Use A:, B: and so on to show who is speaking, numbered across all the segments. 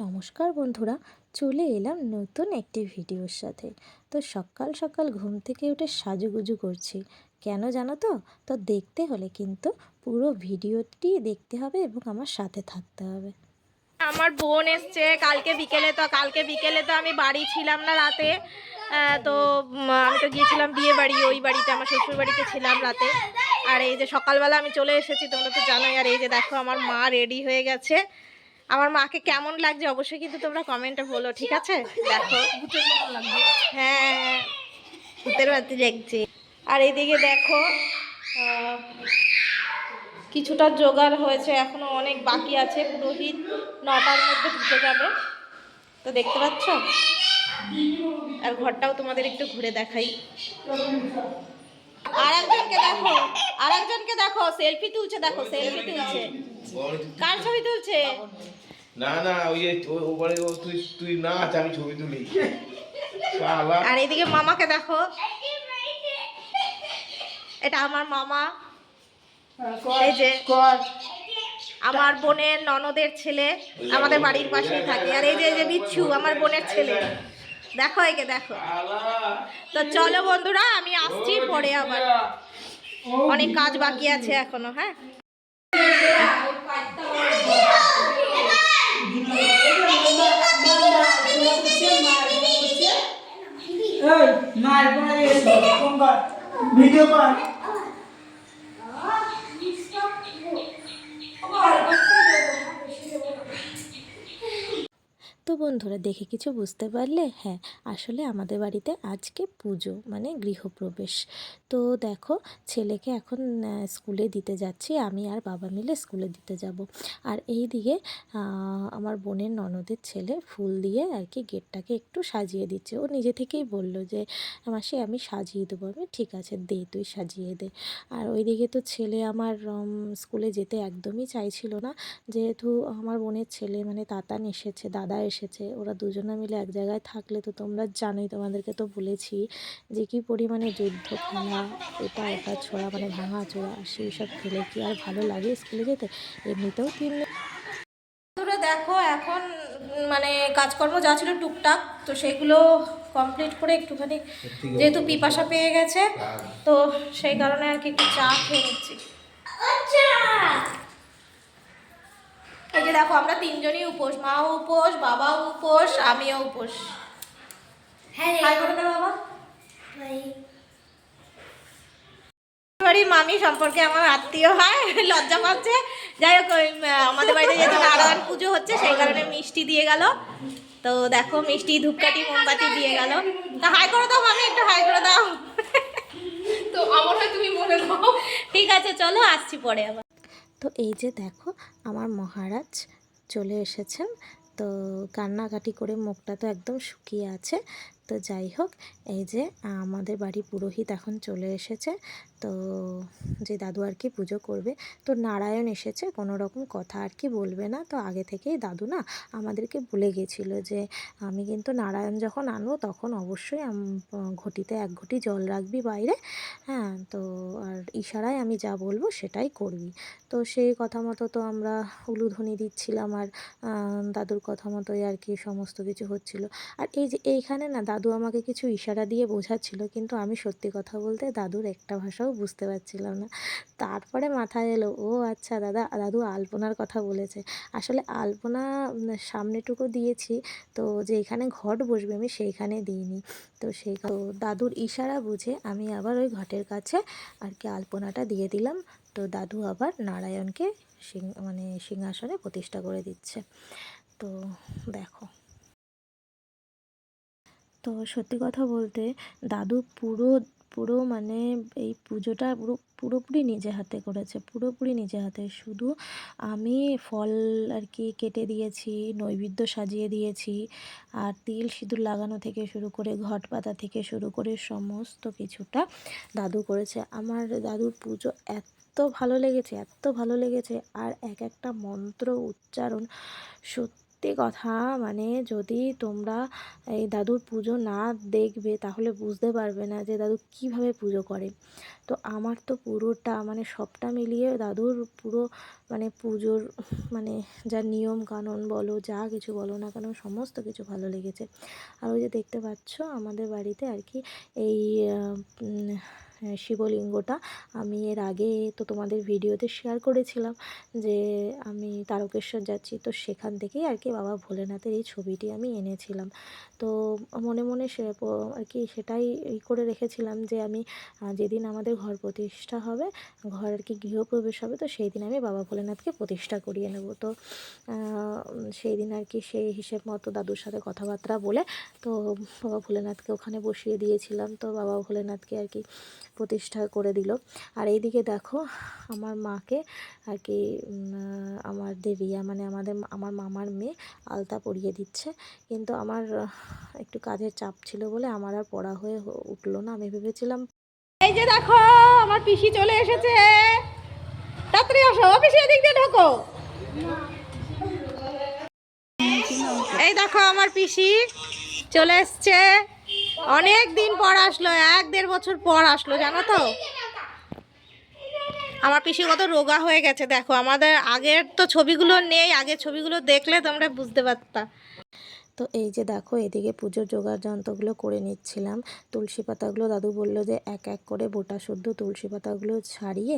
A: নমস্কার বন্ধুরা, চলে এলাম নতুন একটি ভিডিওর সাথে। তো সকাল সকাল ঘুম থেকে উঠে সাজুগুজু করছি। কেন জানো তো? তো দেখতে হলে কিন্তু পুরো ভিডিওটি দেখতে হবে এবং আমার সাথে থাকতে হবে।
B: আমার বোন এসছে কালকে বিকেলে তো আমি বাড়ি ছিলাম না রাতে। তো আমি তো গিয়েছিলাম বিয়ে বাড়ি, ওই বাড়িতে আমার শ্বশুর বাড়িতে ছিলাম রাতে। আর এই যে সকালবেলা আমি চলে এসেছি, তোমরা তো জানোই। আর এই যে দেখো আমার মা রেডি হয়ে গেছে। আমার মাকে কেমন লাগছে অবশ্যই কিন্তু তোমরা কমেন্টে বলো, ঠিক আছে? দেখো, হ্যাঁ, ভূতের বাতি লাগছে। আর এইদিকে দেখো কিছুটা জোগাড় হয়েছে, এখনো অনেক বাকি আছে। পুরোহিত 9টার মধ্যে ঢুকে যাবে। তো দেখতে পাচ্ছ, আর ঘরটাও তোমাদের একটু ঘুরে দেখাই। আর একজনকে দেখো সেলফি তুলছে। দেখো সেলফি তুলছে, কার ছবি তুলছে?
C: না না, ওই যে ওপরে তুই নাচ, আমি ছবি তুলি।
B: আর এইদিকে মামাকে দেখো, এটা আমার মামা। এই যে আমার বোনের ননদের ছেলে, আমাদের বাড়ির পাশেই থাকে। আর এই যে বিচ্ছু আমার বোনের ছেলে, দেখো একে দেখো। তো চলো বন্ধুরা, আমি আসছি পরে, আবার অনেক কাজ বাকি আছে এখনো। হ্যাঁ,
D: ভিডিও কর।
A: তো বন্ধুরা, দেখে কিছু বুঝতে পারলে? হ্যাঁ, আসলে আমাদের বাড়িতে আজকে পুজো, মানে গৃহপ্রবেশ। তো দেখো, ছেলেকে এখন স্কুলে দিতে যাচ্ছি, আমি আর বাবা মিলে স্কুলে দিতে যাব। আর এই দিকে আমার বোনের ননদের ছেলে ফুল দিয়ে আর কি গেটটাকে একটু সাজিয়ে দিচ্ছে। ও নিজে থেকেই বলল যে মাসি আমি সাজিয়ে দেবো। আমি ঠিক আছে, দে তুই সাজিয়ে দে। আর ওইদিকে তো ছেলে আমার স্কুলে যেতে একদমই চাইছিল না, যেহেতু আমার বোনের ছেলে মানে তাতান এসেছে, দাদা এসেছে, ওরা দুজনে মিলে এক জায়গায় থাকলে তো তোমরা জানোই, তোমাদেরকে তো বলেছি যে কী পরিমাণে যুদ্ধ খেলা, এটা ওটা ছোড়া মানে ভাঙা চোরা, সেই সব খেলে কি আর ভালো লাগে স্কুলে যেতে? এমনিতেও 3 দিন।
B: বন্ধুরা দেখো, এখন মানে কাজকর্ম যা ছিল টুকটাক, তো সেগুলো কমপ্লিট করে একটুখানি, যেহেতু পিপাসা পেয়ে গেছে, তো সেই কারণে আর কি একটু চা খেয়ে নিচ্ছি। এই যে দেখো, আমরা তিনজনই উপোস, মাও উপোস, বাবাও উপোস, আমিও উপোস। হাই করে দে বাবা। বাড়ির মামি সম্পর্কে আমার আত্মীয় হয়, লজ্জা পাচ্ছে। যাই হোক, আমাদের বাড়িতে যেহেতু নারায়ণ পুজো হচ্ছে, সেই কারণে মিষ্টি দিয়ে গেল। তো দেখো, মিষ্টি, ধূপকাঠি, মোমবাতি দিয়ে গেল। তা হাই করে দাও মামি, একটু হাই করে দাও। তো আমার হয় তুমি বলে দাও। ঠিক আছে, চলো আসছি পরে আবার।
A: তো এই যে দেখো, আমার মহারাজ চলে এসেছেন। তো কান্নাকাটি করে মুখটা তো একদম শুকিয়ে আছে। তো যাই হোক, এই যে আমাদের বাড়ি পুরোহিত এখন চলে এসেছে। তো যে দাদু আর কি পুজো করবে, তো নারায়ণ এসেছে, কোনো রকম কথা আর কি বলবে না। তো আগে থেকেই দাদু না আমাদেরকে বলে গেছিলো যে আমি কিন্তু নারায়ণ যখন আনবো তখন অবশ্যই ঘটিতে 1 ঘটি জল রাখবি বাইরে। হ্যাঁ, তো আর ইশারায় আমি যা বলবো সেটাই করবি। তো সেই কথা মতো তো আমরা উলুধ্বনি দিচ্ছিলাম, আর দাদুর কথা মতোই আর কি সমস্ত কিছু হচ্ছিল। আর এই যে এইখানে না দাদু আমাকে কিছু ইশারা দিয়ে বোঝাচ্ছিল, কিন্তু আমি সত্যি কথা বলতে দাদুর একটা ভাষাও বুঝতে পারছিলাম না। তারপরে মাথায় এলো, ও আচ্ছা, দাদু আলপনার কথা বলেছে। আসলে আলপনা সামনেটুকু দিয়েছি, তো যেইখানে ঘট বসবে আমি সেইখানে দিইনি। তো দাদুর ইশারা বুঝে আমি আবার ওই ঘটের কাছে আর কি আলপনাটা দিয়ে দিলাম। তো দাদু আবার নারায়ণকে মানে সিংহাসনে প্রতিষ্ঠা করে দিচ্ছে। তো দেখো, তো সত্যি কথা বলতে দাদু পুরো পুরো মানে এই পুজোটা পুরোপুরি নিজে হাতে করেছে, পুরোপুরি নিজে হাতে। শুধু আমি ফল আর কি কেটে দিয়েছি, নৈবেদ্য সাজিয়ে দিয়েছি, আর তিল সিঁদুর লাগানো থেকে শুরু করে ঘট পাতা থেকে শুরু করে সমস্ত কিছুটা দাদু করেছে। আমার দাদুর পুজো এত ভালো লেগেছে, এত ভালো লেগেছে। আর এক একটা মন্ত্র উচ্চারণ সত্যি সত্যি কথা, মানে যদি তোমরা এই দাদুর পুজো না দেখবে তাহলে বুঝতে পারবে না যে দাদু কিভাবে পুজো করে। তো আমার তো পুরোটা মানে সবটা মিলিয়ে দাদুর পুরো মানে পুজোর মানে যা নিয়ম কানুন বলো, যা কিছু বলো না কেন, সমস্ত কিছু ভালো লেগেছে। আর ওই যে দেখতে পাচ্ছ আমাদের বাড়িতে আর কি এই শিবলিঙ্গটা আমি এর আগে তো তোমাদের ভিডিওতে শেয়ার করেছিলাম যে আমি তারকেশ্বর যাচ্ছি, তো সেখান থেকেই আর কি বাবা ভোলেনাথের এই ছবিটি আমি এনেছিলাম। তো মনে মনে আর কি সেটাই করে রেখেছিলাম যে আমি যেদিন আমাদের ঘর প্রতিষ্ঠা হবে, ঘর আর কি গৃহপ্রবেশ হবে, তো সেই দিন আমি বাবা ভোলেনাথকে প্রতিষ্ঠা করিয়ে নেব। তো সেই দিন আর কি সেই হিসেব মতো দাদুর সাথে কথাবার্তা বলে তো বাবা ভোলেনাথকে ওখানে বসিয়ে দিয়েছিলাম। তো বাবা ভোলেনাথকে আর কি প্রতিষ্ঠা করে দিল। আর এইদিকে দেখো আমার মাকে আর কি আমাদের রিয়া মানে আমার মামার মেয়ে আলতা পরিয়ে দিচ্ছে, কিন্তু আমার একটু কাজের চাপ ছিল বলে আমার আর পড়া হয়ে উঠলো না। আমি ভেবেছিলাম
B: এই যে দেখো আমার পিসি চলে এসেছে, তাড়াতাড়ি আসো, পিসি এদিক দিয়ে ঢোকো। এই দেখো আমার পিসি চলে এসছে, অনেক দিন পর আসলো, 1-1.5 বছর পর আসলো, জানো তো। আমার পিসি কত রোগা হয়ে গেছে দেখো, আমাদের আগের তো ছবিগুলো নেই, আগের ছবিগুলো দেখলে তোমরা বুঝতে পারতা।
A: তো এই যে দেখো এদিকে পুজোর জোগাড় যন্ত্রগুলো করে নিচ্ছিলাম। তুলসী পাতাগুলো দাদু বললো যে এক এক করে বোটা শুদ্ধ তুলসী পাতাগুলো ছাড়িয়ে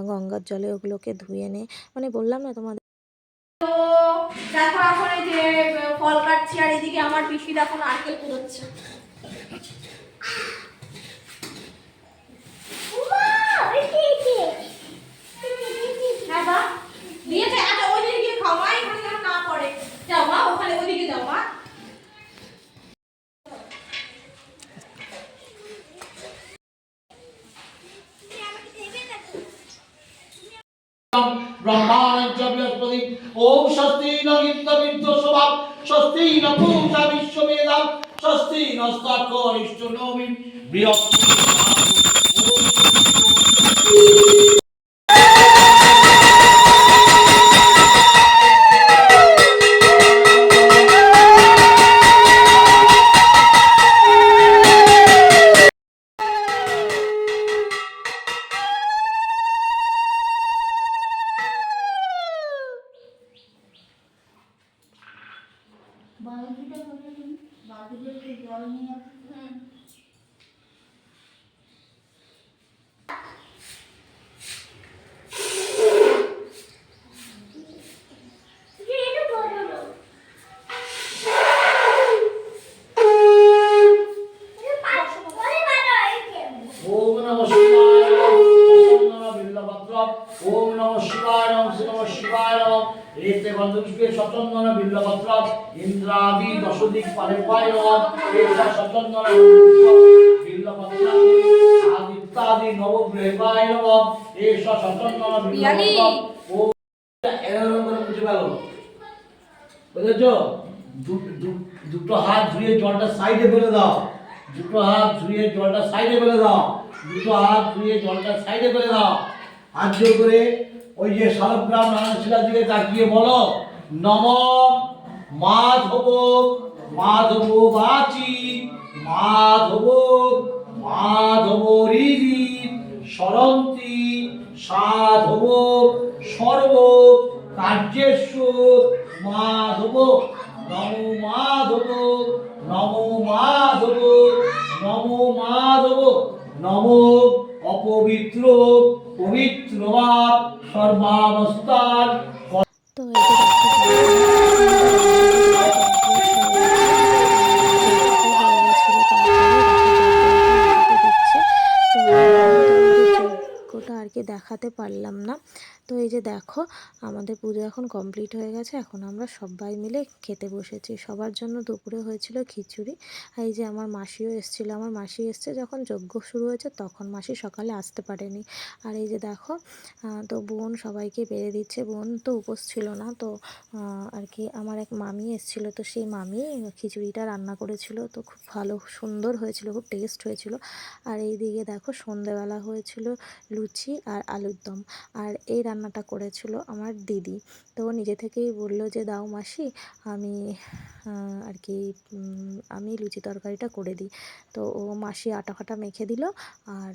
A: গঙ্গার জলে ওগুলোকে ধুয়ে নে, মানে বললাম না তোমাদের।
B: তো দেখো এখন এই যে ফল কাটছি, আর এদিকে আমার পিসি দেখো নারকেল কুড়োচ্ছে। হ্যাঁ বা দিয়েছে, আচ্ছা ওইদিকে গিয়ে খাও মা, এখানে যেন না পড়ে। যাও মা, ওখানে ওইদিকে যাও মা।
D: ब्रह्माणं च बृहस्पति ओम स्वस्ति न इंद्रविद्यो स्वभाव स्वस्ति न पूजा विश्ववेदा स्वस्ति नस्ताकोरिष्टनोमि बृहस्पति। ओम नमः शिवाय नमः बिल्लपत्र ओम नमः शिवाय नमः शिवाय नमः एते बंधुष्के सचंदन बिल्लपत्र इंद्रादि दशदिक पारेपाय नमः एता सचंदन बिल्लपत्र आदित्यादि नवग्रहाय नमः एता सचंदन बिल्लपत्र ओम এরকম করে বুঝে গেল বুঝেছো দুটো হাত ধুয়ে জলটা সাইডে ফেলে দাও দুটো হাত ধুয়ে জলটা সাইডে ফেলে দাও দুটো হাত ধুয়ে জলটা সাইডে ফেলে দাও হাত জোর করে ওই যে শালগ্রাম নারায়ণশিলার দিকে তাকিয়ে বলো নম মাধব মাধব বাচি মাধব মাধব রিরি সরন্তি সাধব সর্ব কার্যেষু মাধব নমো মাধব নমো মাধব নমো মাধব নমো অপবিত্র পবিত্রবা সর্বাবস্থান।
A: তো এই যে যজ্ঞটা আর কি দেখাতে পারলাম না। তো এই যে দেখো আমাদের পুজো এখন কমপ্লিট হয়ে গেছে, এখন আমরা সবাই মিলে খেতে বসেছি। সবার জন্য দুপুরে হয়েছিল খিচুড়ি। এই যে আমার মাসিও এসেছিলো, আমার মাসি এসছে যখন যজ্ঞ শুরু হয়েছে তখন, মাসি সকালে আসতে পারেনি। আর এই যে দেখো তো বোন সবাইকে বেড়ে দিচ্ছে, বোন তো উপোস ছিল না, তো আর কি আমার এক মামি এসেছিলো, তো সেই মামি খিচুড়িটা রান্না করেছিল, তো খুব ভালো সুন্দর হয়েছিল, খুব টেস্ট হয়েছিল। আর এই দিকে দেখো সন্ধেবেলা হয়েছিল লুচি আর আলুর দম। আর এই রান্না রান্নাটা করেছিল আমার দিদি। তো ও নিজে থেকেই বলল যে দাও মাসি, আমি আর কি আমি লুচি তরকারিটা করে দিই। তো ও মাসি আটা ফাটা মেখে দিল, আর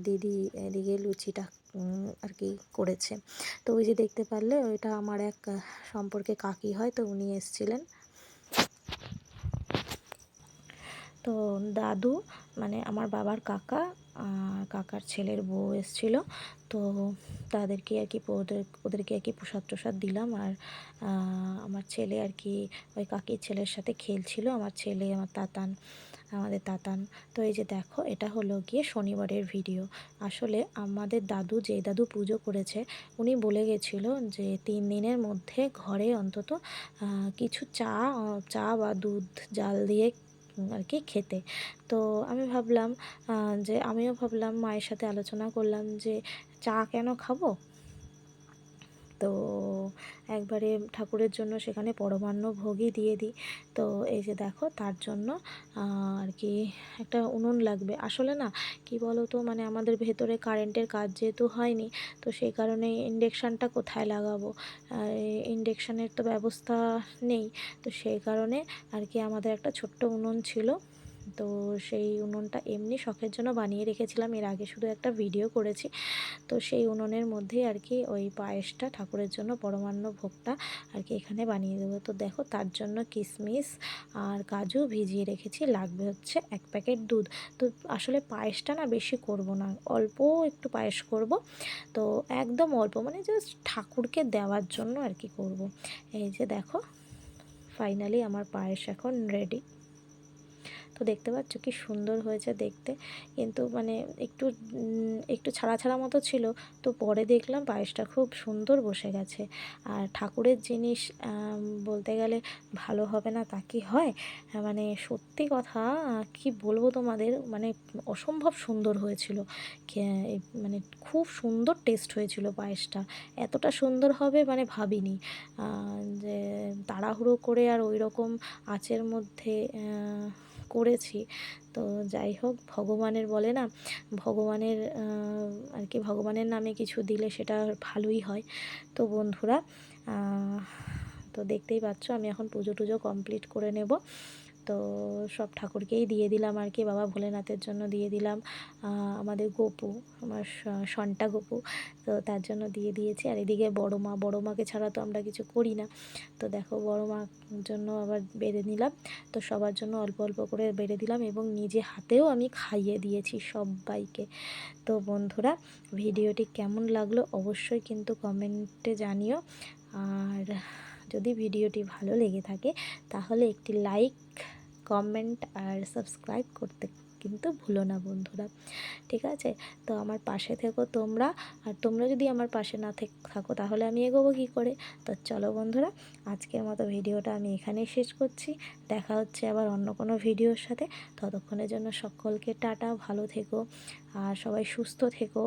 A: দিদি এদিকে লুচিটা আর কি করেছে। তো ওই যে দেখতে পারলে ওইটা আমার এক সম্পর্কে কাকি হয়, তো উনি এসেছিলেন। তো দাদু মানে আমার বাবার কাকা, কাকার ছেলের বউ এসেছিল। তো তাদেরকে আর কি ওদেরকে আর কি প্রসাদ টসাদ দিলাম। আর আমার ছেলে আর কি ওই কাকির ছেলের সাথে খেলছিল, আমার ছেলে, আমাদের তাতান। তো এই যে দেখো, এটা হলো গিয়ে শনিবারের ভিডিও। আসলে আমাদের দাদু, যে দাদু পুজো করেছে, উনি বলে গেছিল যে 3 দিনের মধ্যে ঘরে অন্তত কিছু চা বা দুধ জাল দিয়ে আর কি খেতে। তো আমি ভাবলাম আমিও ভাবলাম, মায়ের সাথে আলোচনা করলাম যে চা কেন খাবো, তো একবারে ঠাকুরের জন্য সেখানে পরমান্ন ভোগই দিয়ে দিই। তো এই যে দেখো, তার জন্য আর কি একটা উনুন লাগবে। আসলে না, কি বলো তো, মানে আমাদের ভেতরে কারেন্টের কাজ যেহেতু হয়নি, তো সেই কারণে ইন্ডাকশানটা কোথায় লাগাবো, ইন্ডাকশানের তো ব্যবস্থা নেই। তো সেই কারণে আর কি আমাদের একটা ছোট্ট উনুন ছিল। তো সেই উনুনটা এমনি শখের জন্য বানিয়ে রেখেছিলাম, এর আগে শুধু একটা ভিডিও করেছি। তো সেই উনুনের মধ্যেই আর কি ওই পায়েসটা, ঠাকুরের জন্য পরমান্ন ভোগটা আর কি এখানে বানিয়ে দেবো। তো দেখো, তার জন্য কিশমিশ আর কাজু ভিজিয়ে রেখেছি, লাগবে হচ্ছে 1 প্যাকেট দুধ। তো আসলে পায়েসটা না বেশি করব না, অল্প একটু পায়েস করব। তো একদম অল্প, মানে জাস্ট ঠাকুরকে দেওয়ার জন্য আর কি করব। এই যে দেখো, ফাইনালি আমার পায়েস এখন রেডি। তো দেখতে পাচ্ছ কি সুন্দর হয়েছে দেখতে, কিন্তু মানে একটু ছাড়া ছাড়া মতো ছিল। তো পরে দেখলাম পায়েসটা খুব সুন্দর বসে গেছে। আর ঠাকুরের জিনিস বলতে গেলে ভালো হবে না তা কি হয়? মানে সত্যি কথা, কি বলবো তোমাদের, মানে অসম্ভব সুন্দর হয়েছিল। মানে খুব সুন্দর টেস্ট হয়েছিল পায়েসটা, এতটা সুন্দর হবে মানে ভাবিনি। যে তাড়াহুড়ো করে আর ওই রকম আঁচের মধ্যে করেছি। তো যাই হোক, ভগবানের বলে না, ভগবানের আর কি ভগবানের নামে কিছু দিলে সেটা ভালোই হয়। তো বন্ধুরা, তো দেখতেই পাচ্ছ আমি এখন পুজো টুজো কমপ্লিট করে নেব। তো সব ঠাকুরকেই দিয়ে দিলাম আর কি, বাবা ভোলেনাথের জন্য দিয়ে দিলাম, আমাদের গপু, আমার সন্টা গপু, তো তার জন্য দিয়ে দিয়েছি। আর এদিকে বড় মাকে ছাড়া তো আমরা কিছু করি না। তো দেখো, বড় মার জন্য আবার বেড়ে নিলাম। তো সবার জন্য অল্প অল্প করে বেড়ে দিলাম, এবং নিজে হাতেও আমি খাইয়ে দিয়েছি সবাইকে। তো বন্ধুরা, ভিডিওটি কেমন লাগলো অবশ্যই কিন্তু কমেন্টে জানিও। আর যদি ভিডিওটি ভালো লেগে থাকে তাহলে একটি লাইক, কমেন্ট আর সাবস্ক্রাইব করতে কিন্তু ভুলো না বন্ধুরা, ঠিক আছে? তো আমার পাশে থেকো তোমরা। আর তোমরা যদি আমার পাশে না থাকো তাহলে আমি এগোবো কী করে? তো চলো বন্ধুরা, আজকের মতো ভিডিওটা আমি এখানেই শেষ করছি। দেখা হচ্ছে আবার অন্য কোনো ভিডিওর সাথে। ততক্ষণের জন্য সকলকে টাটা, ভালো থেকো আর সবাই সুস্থ থেকো।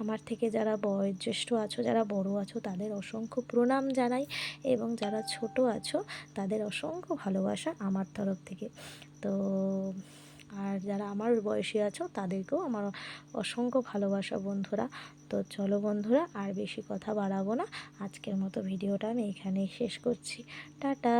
A: আমার থেকে যারা বয়োজ্যেষ্ঠ আছো, যারা বড় আছো, তাদের অসংখ্য প্রণাম জানাই, এবং যারা ছোট আছো তাদের অসংখ্য ভালোবাসা আমার তরফ থেকে। তো আর যারা আমার বয়সী আছো তাদেরকেও আমার অসংখ্য ভালোবাসা বন্ধুরা। তো চলো বন্ধুরা, আর বেশি কথা বাড়াবো না, আজকের মতো ভিডিওটা আমি এখানেই শেষ করছি। টাটা।